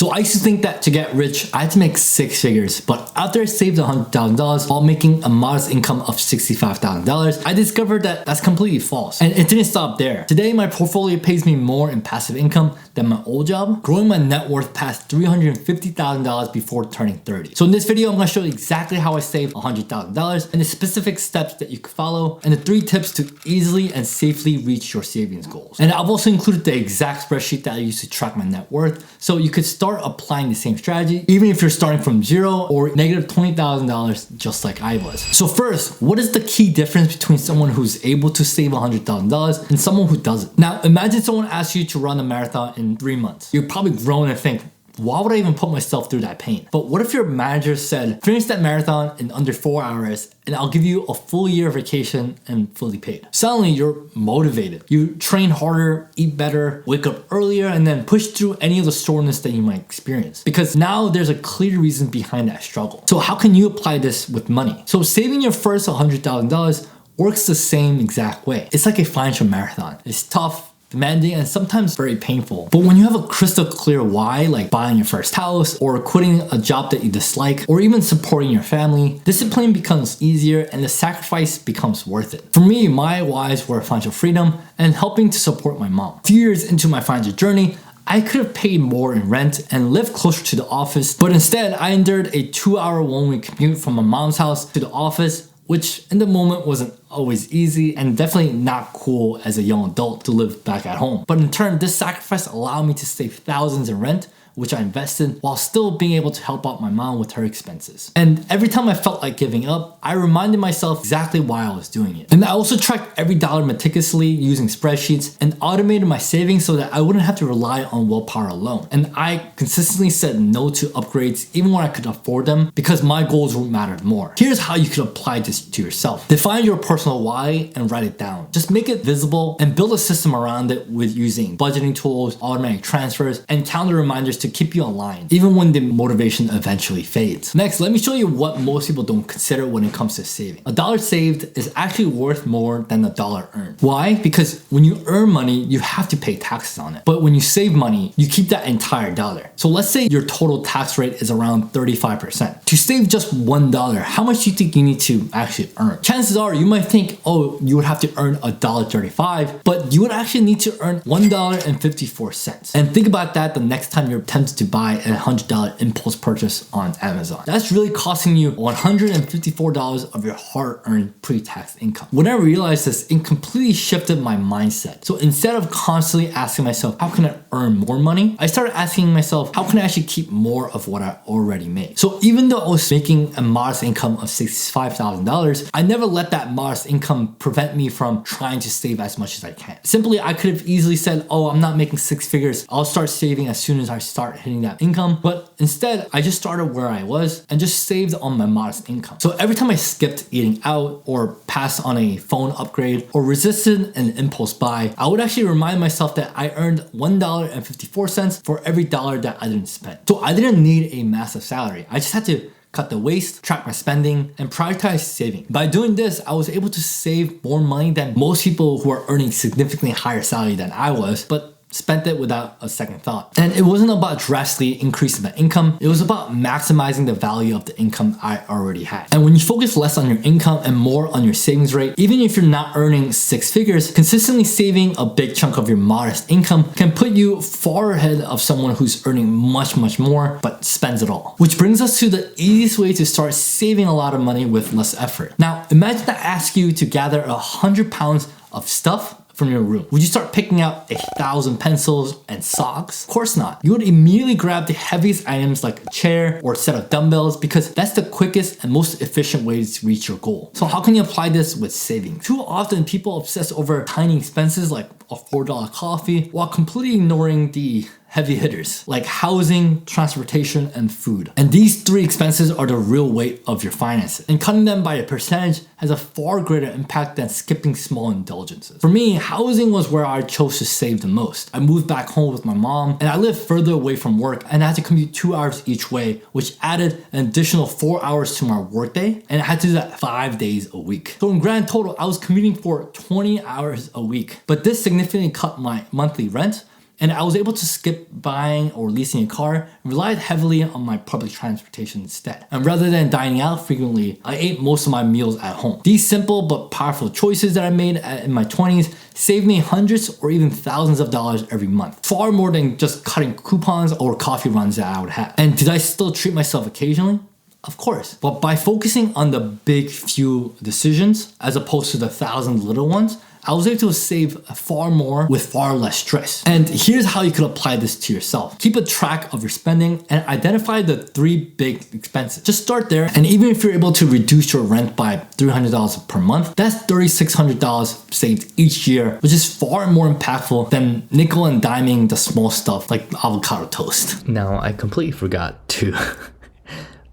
So I used to think that to get rich, I had to make 6 figures. But after I saved $100,000 while making a modest income of $65,000, I discovered that that's completely false. And it didn't stop there. Today, my portfolio pays me more in passive income than my old job, growing my net worth past $350,000 before turning 30. So in this video, I'm gonna show you exactly how I saved $100,000 and the specific steps that you can follow and the 3 tips to easily and safely reach your savings goals. And I've also included the exact spreadsheet that I use to track my net worth, so you could start applying the same strategy even if you're starting from zero or negative $20,000 just like I was. So first, what is the key difference between someone who's able to save $100,000 and someone who doesn't? Now imagine someone asks you to run a marathon in 3 months. You're probably groan and think, why would I even put myself through that pain? But what if your manager said, finish that marathon in under 4 hours and I'll give you a full year vacation and fully paid? Suddenly you're motivated. You train harder, eat better, wake up earlier, and then push through any of the soreness that you might experience. Because now there's a clear reason behind that struggle. So how can you apply this with money? So saving your first $100,000 works the same exact way. It's like a financial marathon. It's tough, demanding, and sometimes very painful. But when you have a crystal clear why, like buying your first house or quitting a job that you dislike or even supporting your family, discipline becomes easier and the sacrifice becomes worth it. For me, my whys were financial freedom and helping to support my mom. A few years into my financial journey, I could have paid more in rent and lived closer to the office, but instead I endured a 2-hour one-way commute from my mom's house to the office, which in the moment wasn't always easy and definitely not cool as a young adult to live back at home. But in turn, this sacrifice allowed me to save thousands in rent, which I invested while still being able to help out my mom with her expenses. And every time I felt like giving up, I reminded myself exactly why I was doing it. And I also tracked every dollar meticulously using spreadsheets and automated my savings so that I wouldn't have to rely on willpower alone. And I consistently said no to upgrades even when I could afford them because my goals mattered more. Here's how you could apply this to yourself. Define your personal why and write it down. Just make it visible and build a system around it with using budgeting tools, automatic transfers, and calendar reminders to keep you aligned, even when the motivation eventually fades. Next, let me show you what most people don't consider when it comes to saving. A dollar saved is actually worth more than a dollar earned. Why? Because when you earn money, you have to pay taxes on it. But when you save money, you keep that entire dollar. So let's say your total tax rate is around 35%. To save just $1, how much do you think you need to actually earn? Chances are you might think, oh, you would have to earn $1.35, but you would actually need to earn $1.54. And think about that the next time you're tempted to buy a $100 impulse purchase on Amazon. That's really costing you $154 of your hard-earned pre-tax income. When I realized this, it completely shifted my mindset. So instead of constantly asking myself, how can I earn more money? I started asking myself, how can I actually keep more of what I already made? So even though I was making a modest income of $65,000, I never let that modest income prevent me from trying to save as much as I can. Simply, I could have easily said, oh, I'm not making 6 figures. I'll start saving as soon as I start hitting that income. But instead, I just started where I was and just saved on my modest income. So every time I skipped eating out or passed on a phone upgrade or resisted an impulse buy, I would actually remind myself that I earned $1.54 for every dollar that I didn't spend. So I didn't need a massive salary. I just had to cut the waste, track my spending, and prioritize saving. By doing this, I was able to save more money than most people who are earning significantly higher salary than I was, but spent it without a second thought. And it wasn't about drastically increasing the income, it was about maximizing the value of the income I already had. And when you focus less on your income and more on your savings rate, even if you're not earning 6 figures, consistently saving a big chunk of your modest income can put you far ahead of someone who's earning much more but spends it all. Which brings us to the easiest way to start saving a lot of money with less effort. Now, imagine I ask you to gather 100 pounds of stuff from your room. Would you start picking out 1,000 pencils and socks? Of course not. You would immediately grab the heaviest items like a chair or a set of dumbbells because that's the quickest and most efficient way to reach your goal. So how can you apply this with saving? Too often people obsess over tiny expenses like a $4 coffee while completely ignoring the heavy hitters like housing, transportation, and food. And these 3 expenses are the real weight of your finances. And cutting them by a percentage has a far greater impact than skipping small indulgences. For me, housing was where I chose to save the most. I moved back home with my mom and I lived further away from work and I had to commute 2 hours each way, which added an additional 4 hours to my workday, and I had to do that 5 days a week. So in grand total, I was commuting for 20 hours a week. But this significantly cut my monthly rent And I was able to skip buying or leasing a car and relied heavily on my public transportation instead. And rather than dining out frequently, I ate most of my meals at home. These simple but powerful choices that I made in my 20s saved me hundreds or even thousands of dollars every month. Far more than just cutting coupons or coffee runs that I would have. And did I still treat myself occasionally? Of course. But by focusing on the big few decisions as opposed to the 1,000 little ones, I was able to save far more with far less stress. And here's how you could apply this to yourself. Keep a track of your spending and identify the 3 big expenses. Just start there, and even if you're able to reduce your rent by $300 per month, that's $3,600 saved each year, which is far more impactful than nickel and diming the small stuff like avocado toast. Now, I completely forgot to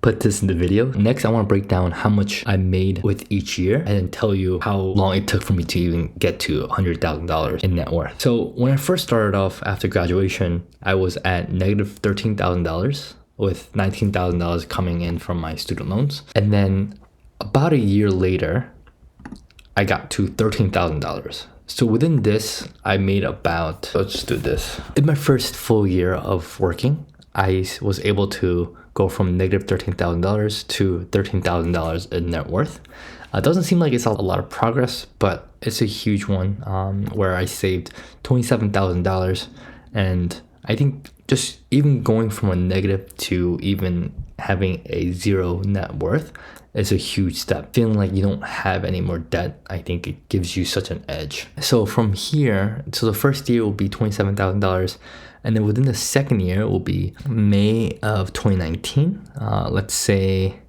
put this in the video. Next, I want to break down how much I made with each year and then tell you how long it took for me to even get to $100,000 in net worth. So when I first started off after graduation, I was at negative $13,000 with $19,000 coming in from my student loans. And then about a year later, I got to $13,000. So within this, I made about, let's do this. In my first full year of working, I was able to go from negative $13,000 to $13,000 in net worth. It doesn't seem like it's a lot of progress, but it's a huge one where I saved $27,000. And I think just even going from a negative to even having a 0 net worth is a huge step. Feeling like you don't have any more debt, I think it gives you such an edge. So from here, so the first year will be $27,000. And then within the second year will be May of 2019. Let's say, I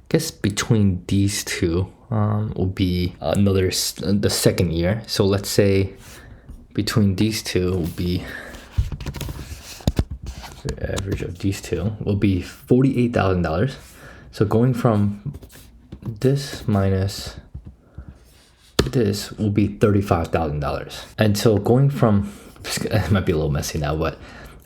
guess between these two will be the second year. So let's say between these two will be, the average of these two will be $48,000. So going from this minus this will be $35,000. And so going from, it might be a little messy now, but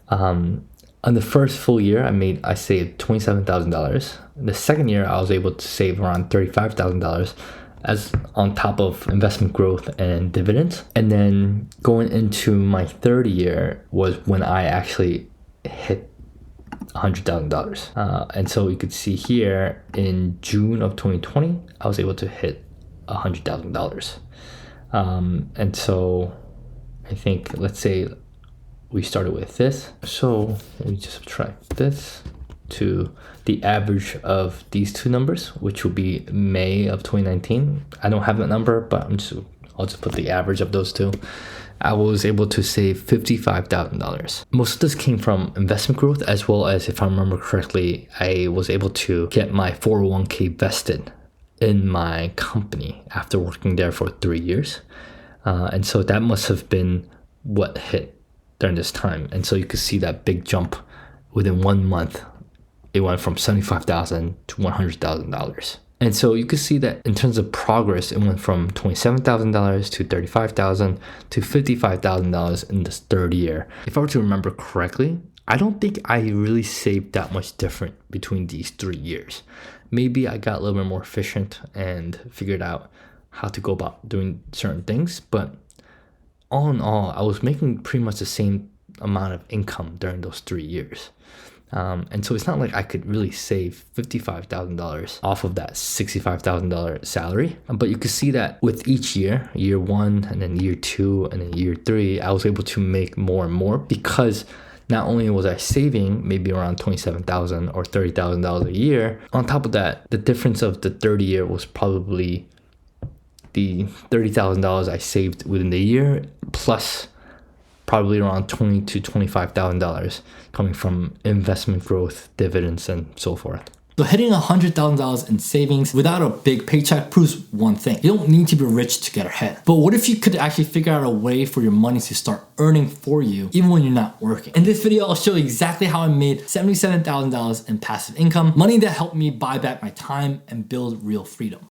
on the first full year, I saved $27,000. The second year, I was able to save around $35,000 as on top of investment growth and dividends. And then going into my third year was when I actually hit $100,000. And so you could see here in June of 2020, I was able to hit $100,000. And so I think, let's say we started with this. So we just subtract this to the average of these two numbers, which will be May of 2019. I don't have that number, but I'll just put the average of those two. I was able to save $55,000. Most of this came from investment growth, as well as, if I remember correctly, I was able to get my 401k vested in my company after working there for 3 years. And so that must have been what hit during this time. And so you could see that big jump within 1 month. It went from $75,000 to $100,000. And so you could see that in terms of progress, it went from $27,000 to $35,000 to $55,000 in this third year. If I were to remember correctly, I don't think I really saved that much different between these 3 years. Maybe I got a little bit more efficient and figured out how to go about doing certain things, but all in all, I was making pretty much the same amount of income during those 3 years. And so it's not like I could really save $55,000 off of that $65,000 salary. But you could see that with each year, year 1 and then year 2 and then year 3, I was able to make more and more, because not only was I saving maybe around $27,000 or $30,000 a year, on top of that, the difference of the third year was probably the $30,000 I saved within the year, plus probably around $20,000 to $25,000 coming from investment growth, dividends, and so forth. So hitting $100,000 in savings without a big paycheck proves one thing. You don't need to be rich to get ahead. But what if you could actually figure out a way for your money to start earning for you even when you're not working? In this video, I'll show you exactly how I made $77,000 in passive income, money that helped me buy back my time and build real freedom.